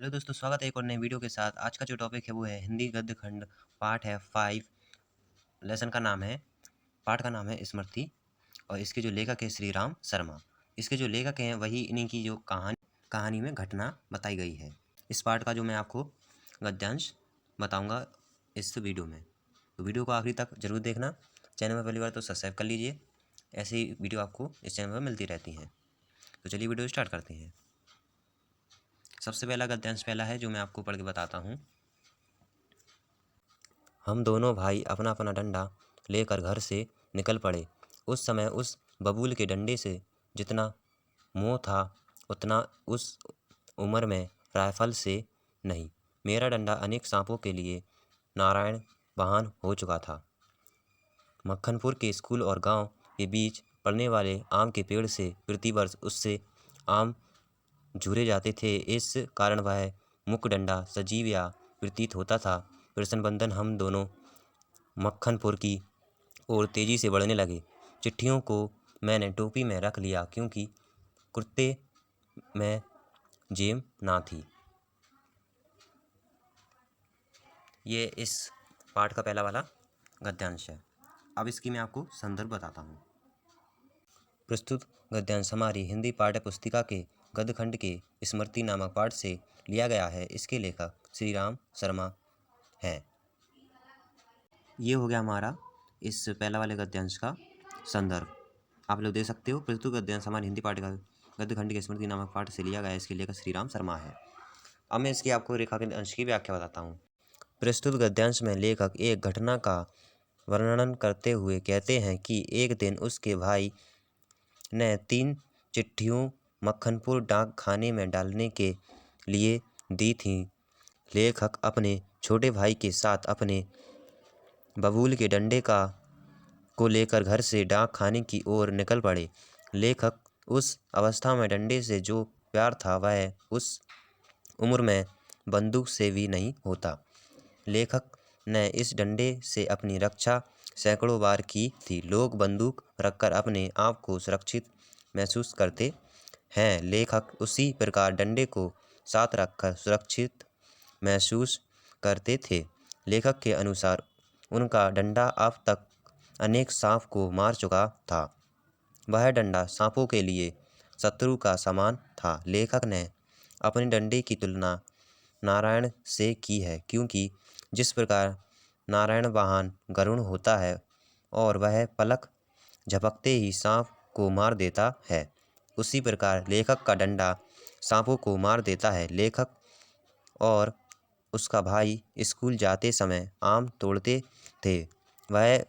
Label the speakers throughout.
Speaker 1: Hello दोस्तों, स्वागत है एक और नए वीडियो के साथ। आज का जो टॉपिक है वो है हिंदी गद्य खंड। पाठ है 5। लेसन का नाम है, पाठ का नाम है स्मृति और इसके जो लेखक है श्री राम शर्मा। इसके जो लेखक हैं वही इन्हीं की जो कहानी में घटना बताई गई है। इस पाठ का जो मैं आपको गद्यांश बताऊंगा इस वीडियो में, तो वीडियो को आखिरी तक जरूर देखना। चैनल में पहली बार तो सब्सक्राइब कर लीजिए, ऐसी वीडियो आपको इस चैनल पर मिलती रहती हैं। तो चलिए वीडियो स्टार्ट करते हैं। सबसे पहला गद्यांश पहला है जो मैं आपको पढ़ के बताता हूँ। हम दोनों भाई अपना अपना डंडा लेकर घर से निकल पड़े। उस समय उस बबूल के डंडे से जितना मोह था उतना उस उम्र में राइफल से नहीं। मेरा डंडा अनेक सांपों के लिए नारायण वाहन हो चुका था। मक्खनपुर के स्कूल और गांव के बीच पड़ने वाले आम के पेड़ से प्रतिवर्ष उससे आम झूरे जाते थे। इस कारण वह मुक डंडा सजीव या प्रतीत होता था। प्रसन्न हम दोनों मक्खनपुर की ओर तेजी से बढ़ने लगे। चिट्ठियों को मैंने टोपी में रख लिया क्योंकि कुर्ते में जेब ना थी। ये इस पाठ का पहला वाला गद्यांश है। अब इसकी मैं आपको संदर्भ बताता हूँ। प्रस्तुत गद्यांश हमारी हिंदी पाठ्य पुस्तिका के गद्य खंड के स्मृति नामक पाठ से लिया गया है। इसके लेखक श्री राम शर्मा हैं। ये हो गया हमारा इस पहला वाले गद्यांश का संदर्भ। आप लोग देख सकते हो, प्रस्तुत गद्यांश हमारी हिंदी पाठ का गद्य खंड के स्मृति नामक पाठ से लिया गया है। इसके लेखक श्री राम शर्मा है। अब मैं इसकी आपको रेखांकित अंश की व्याख्या बताता हूँ। प्रस्तुत गद्यांश में लेखक एक घटना का वर्णन करते हुए कहते हैं कि एक दिन उसके भाई ने 3 चिट्ठियों मक्खनपुर डाक खाने में डालने के लिए दी थीं। लेखक अपने छोटे भाई के साथ अपने बबूल के डंडे को लेकर घर से डाक खाने की ओर निकल पड़े। लेखक उस अवस्था में डंडे से जो प्यार था वह उस उम्र में बंदूक से भी नहीं होता। लेखक ने इस डंडे से अपनी रक्षा सैकड़ों बार की थी। लोग बंदूक रखकर अपने आप को सुरक्षित महसूस करते हैं। लेखक उसी प्रकार डंडे को साथ रखकर सुरक्षित महसूस करते थे। लेखक के अनुसार उनका डंडा अब तक अनेक सांप को मार चुका था। वह डंडा सांपों के लिए शत्रु का समान था। लेखक ने अपने डंडे की तुलना नारायण से की है क्योंकि जिस प्रकार नारायण वाहन गरुड़ होता है और वह पलक झपकते ही सांप को मार देता है, उसी प्रकार लेखक का डंडा सांपों को मार देता है। लेखक और उसका भाई स्कूल जाते समय आम तोड़ते थे। वह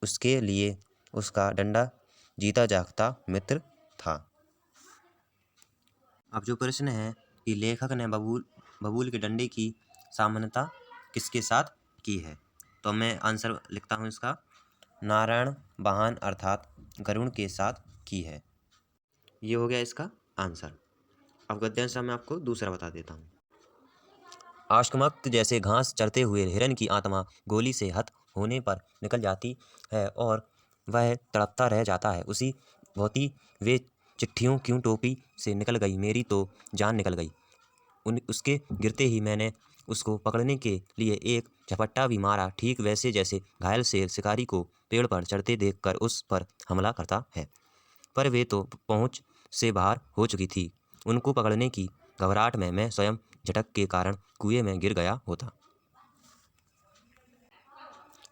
Speaker 1: उसके लिए उसका डंडा जीता जागता मित्र था। अब जो प्रश्न है कि लेखक ने बबूल के डंडे की सामान्यता किसके साथ की है, तो मैं आंसर लिखता हूँ इसका, नारायण वाहन अर्थात गरुड़ के साथ की है। ये हो गया इसका आंसर। अब गद्यांश मैं आपको दूसरा बता देता हूँ। आश्कमक्त जैसे घास चरते हुए हिरन की आत्मा गोली से हत होने पर निकल जाती है और वह तड़पता रह जाता है, उसी भांति वे चिट्ठियों क्यों टोपी से निकल गई, मेरी तो जान निकल गई। उसके गिरते ही मैंने उसको पकड़ने के लिए एक झपट्टा भी मारा, ठीक वैसे जैसे घायल शेर शिकारी को पेड़ पर चढ़ते देखकर उस पर हमला करता है। पर वे तो पहुंच से बाहर हो चुकी थी। उनको पकड़ने की घबराहट में मैं स्वयं झटक के कारण कुएं में गिर गया होता।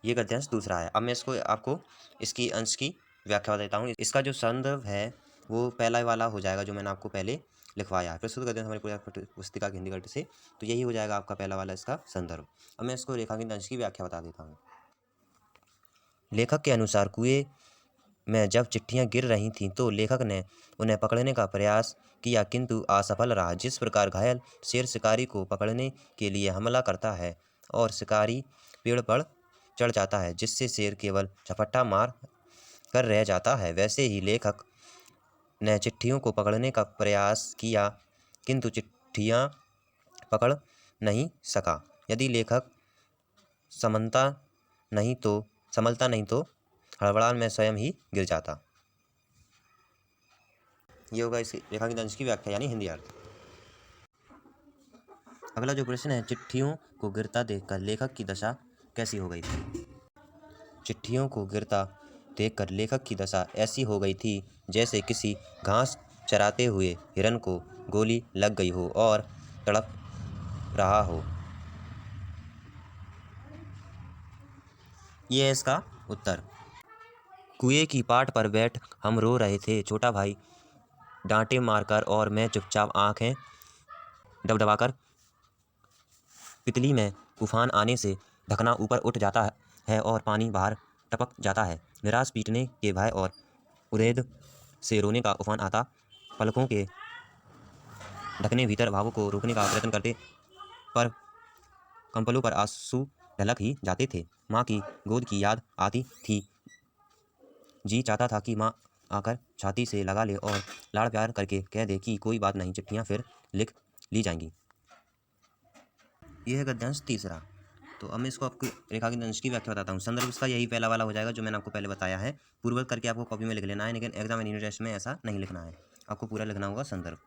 Speaker 1: ये गद्यांश दूसरा है। अब मैं इसको आपको इसकी अंश की व्याख्या देता हूँ। इसका जो संदर्भ है वो पहला वाला हो जाएगा जो मैंने आपको पहले लिखवाया है। प्रस्तुत गद्यांश हमारी पूरी पुस्तिका की हिंदी गद्य से, तो यही हो जाएगा आपका पहला वाला इसका संदर्भ। अब मैं इसको रेखांकित अंश की व्याख्या बता देता हूँ। लेखक के अनुसार कुएं में जब चिट्ठियां गिर रही थीं तो लेखक ने उन्हें पकड़ने का प्रयास किया किंतु असफल रहा। जिस प्रकार घायल शेर शिकारी को पकड़ने के लिए हमला करता है और शिकारी पेड़ पर चढ़ जाता है जिससे शेर केवल झपट्टा मार कर रह जाता है, वैसे ही लेखक ने चिट्ठियों को पकड़ने का प्रयास किया किंतु चिट्ठियां पकड़ नहीं सका। यदि लेखक समलता नहीं तो हड़बड़ाहट में स्वयं ही गिर जाता। ये होगा इस रेखांकित अंश की व्याख्या यानी हिंदी अर्थ। अगला जो प्रश्न है, चिट्ठियों को गिरता देखकर लेखक की दशा कैसी हो गई थी? चिट्ठियों को गिरता देखकर लेखक की दशा ऐसी हो गई थी जैसे किसी घास चराते हुए हिरन को गोली लग गई हो और तड़प रहा हो। ये है इसका उत्तर। कुएं की पाट पर बैठ हम रो रहे थे, छोटा भाई डांटे मारकर और मैं चुपचाप आंखें दबदबाकर। पितली में उफान आने से ढकना ऊपर उठ जाता है और पानी बाहर टपक जाता है। निराश पीटने के भय और उदेद से रोने का उफान आता। पलकों के ढकने भीतर भावों को रोकने का प्रयत्न करते, पर कंपलों पर आंसू ढलक ही जाते थे। माँ की गोद की याद आती थी। जी चाहता था कि माँ आकर छाती से लगा ले और लाड़ प्यार करके कह दे कि कोई बात नहीं, चिट्ठियाँ फिर लिख ली जाएंगी। यह है गद्यांश तीसरा। तो अब मैं इसको आपको रेखांकित अंश की व्याख्या बताता हूँ। संदर्भ इसका यही पहला वाला हो जाएगा जो मैंने आपको पहले बताया है। पूर्ववत करके आपको कॉपी में लिख लेना है, लेकिन एग्जाम एंड टेस्ट में ऐसा नहीं लिखना है, आपको पूरा लिखना होगा संदर्भ।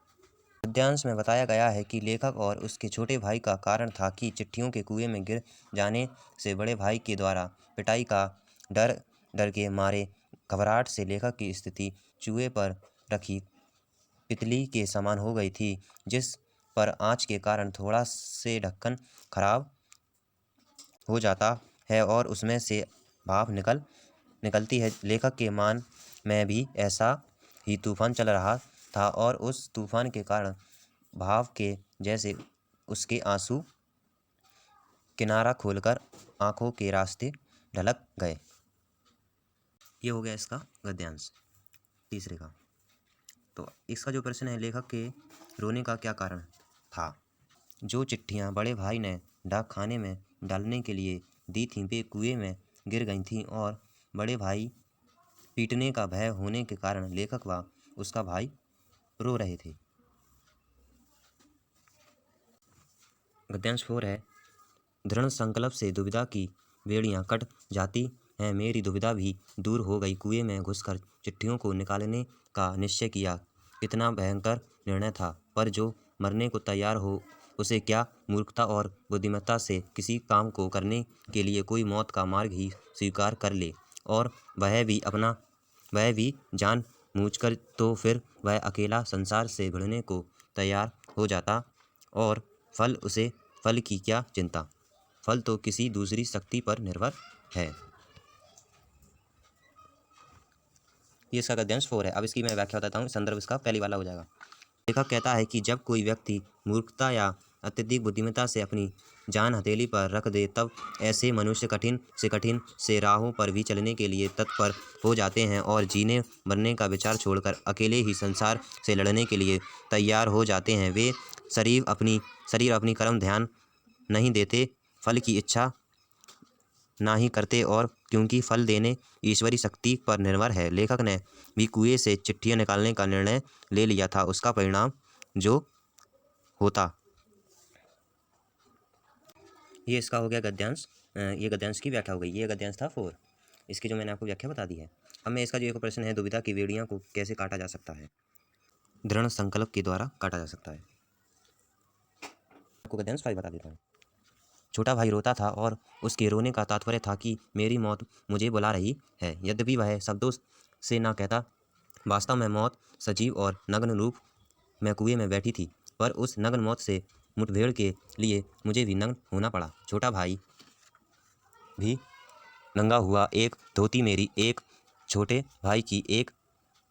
Speaker 1: गद्यांश में बताया गया है कि लेखक और उसके छोटे भाई का कारण था कि चिट्ठियों के कुएं में गिर जाने से बड़े भाई के द्वारा पिटाई का डर के मारे घबराहट से लेखक की स्थिति चूहे पर रखी पितली के समान हो गई थी, जिस पर आँच के कारण थोड़ा से ढक्कन खराब हो जाता है और उसमें से भाप निकलती है। लेखक के मन में भी ऐसा ही तूफान चल रहा था और उस तूफान के कारण भाव के जैसे उसके आंसू किनारा खोलकर आंखों के रास्ते ढलक गए। ये हो गया इसका गद्यांश तीसरे का। तो इसका जो प्रश्न है, लेखक के रोने का क्या कारण था? जो चिट्ठियां बड़े भाई ने डाक खाने में डालने के लिए दी थीं वे कुएं में गिर गई थीं और बड़े भाई पीटने का भय होने के कारण लेखक व उसका भाई रो रहे थे। गद्यांश 4 है, दृढ़ संकल्प से दुविधा की बेड़ियां कट जाती हैं, मेरी दुविधा भी दूर हो गई। कुएं में घुसकर चिट्ठियों को निकालने का निश्चय किया। कितना भयंकर निर्णय था, पर जो मरने को तैयार हो उसे क्या मूर्खता और बुद्धिमत्ता से किसी काम को करने के लिए कोई मौत का मार्ग ही स्वीकार कर ले, और वह भी जान बूझकर, तो फिर वह अकेला संसार से भिड़ने को तैयार हो जाता। और फल की क्या चिंता, फल तो किसी दूसरी शक्ति पर निर्भर है। ये इसका गद्यांश 4 है। अब इसकी मैं व्याख्या बताता हूँ। संदर्भ इसका पहली वाला हो जाएगा। लेखक कहता है कि जब कोई व्यक्ति मूर्खता या अत्यधिक बुद्धिमत्ता से अपनी जान हथेली पर रख दे, तब ऐसे मनुष्य कठिन से राहों पर भी चलने के लिए तत्पर हो जाते हैं और जीने मरने का विचार छोड़कर अकेले ही संसार से लड़ने के लिए तैयार हो जाते हैं। वे शरीर अपनी कर्म ध्यान नहीं देते, फल की इच्छा ना ही करते, और क्योंकि फल देने ईश्वरी शक्ति पर निर्भर है, लेखक ने भी कुएं से चिट्ठियां निकालने का निर्णय ले लिया था। उसका परिणाम जो होता। ये इसका हो गया गद्यांश। ये गद्यांश की व्याख्या हो गई। ये गद्यांश था 4। इसकी जो मैंने आपको व्याख्या बता दी है। अब मैं इसका जो एक प्रश्न है, दुविधा की बेड़ियां को कैसे काटा जा सकता है? दृढ़ संकल्प के द्वारा काटा जा सकता है। आपको गद्यांश 5 बता देता हूँ। छोटा भाई रोता था और उसके रोने का तात्पर्य था कि मेरी मौत मुझे बुला रही है। यद्यपि वह शब्दों से ना कहता, वास्तव में मौत सजीव और नग्न रूप में कुएं में बैठी थी, पर उस नग्न मौत से मुठभेड़ के लिए मुझे भी नग्न होना पड़ा। छोटा भाई भी नंगा हुआ, एक धोती मेरी, एक छोटे भाई की, एक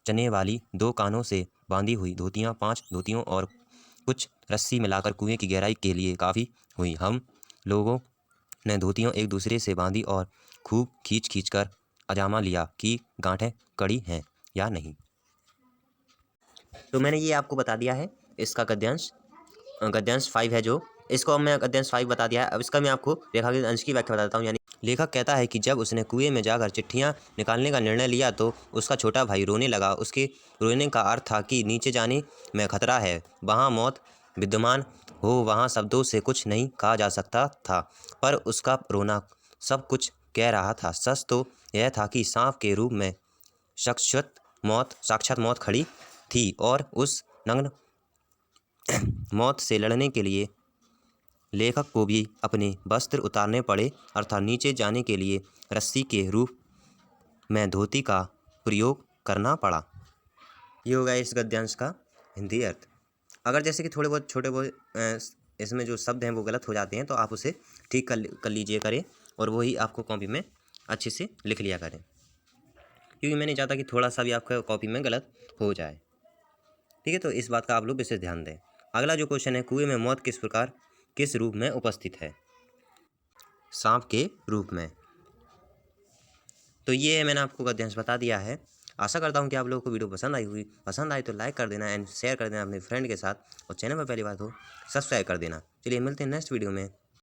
Speaker 1: चने वाली 2 कानों से बांधी हुई धोतियाँ, 5 धोतियों और कुछ रस्सी मिलाकर कुएं की गहराई के लिए काफ़ी हुई। हम लोगों ने धोतियाँ एक दूसरे से बांधी और खूब खींच कर अजामा लिया कि गांठें कड़ी हैं या नहीं। तो मैंने ये आपको बता दिया है इसका गद्यांश 5 है जो इसको अब मैं गद्यांश 5 बता दिया है। अब इसका मैं आपको रेखांकित अंश की व्याख्या बताता हूँ। यानी लेखक कहता है कि जब उसने कुएं में जाकर चिट्ठियां निकालने का निर्णय लिया तो उसका छोटा भाई रोने लगा। उसके रोने का अर्थ था कि नीचे जाने में खतरा है, वहाँ मौत विद्यमान हो, वहाँ शब्दों से कुछ नहीं कहा जा सकता था, पर उसका रोना सब कुछ कह रहा था। सच तो यह था कि सांप के रूप में साक्षात मौत खड़ी थी और उस नग्न मौत से लड़ने के लिए लेखक को भी अपने वस्त्र उतारने पड़े, अर्थात नीचे जाने के लिए रस्सी के रूप में धोती का प्रयोग करना पड़ा। ये होगा इस गद्यांश का हिंदी अर्थ। अगर जैसे कि थोड़े बहुत छोटे बहुत इसमें जो शब्द हैं वो गलत हो जाते हैं तो आप उसे ठीक कर लीजिए करें, और वही आपको कॉपी में अच्छे से लिख लिया करें, क्योंकि मैं नहीं चाहता कि थोड़ा सा भी आपका कॉपी में गलत हो जाए। ठीक है, तो इस बात का आप लोग विशेष ध्यान दें। अगला जो क्वेश्चन है, कुएं में मौत किस रूप में उपस्थित है? सांप के रूप में। तो ये है, मैंने आपको गद्यांश बता दिया है। आशा करता हूँ कि आप लोगों को वीडियो पसंद आई तो लाइक कर देना एंड शेयर कर देना अपने फ्रेंड के साथ, और चैनल पर पहली बार हो सब्सक्राइब कर देना। चलिए मिलते हैं नेक्स्ट वीडियो में।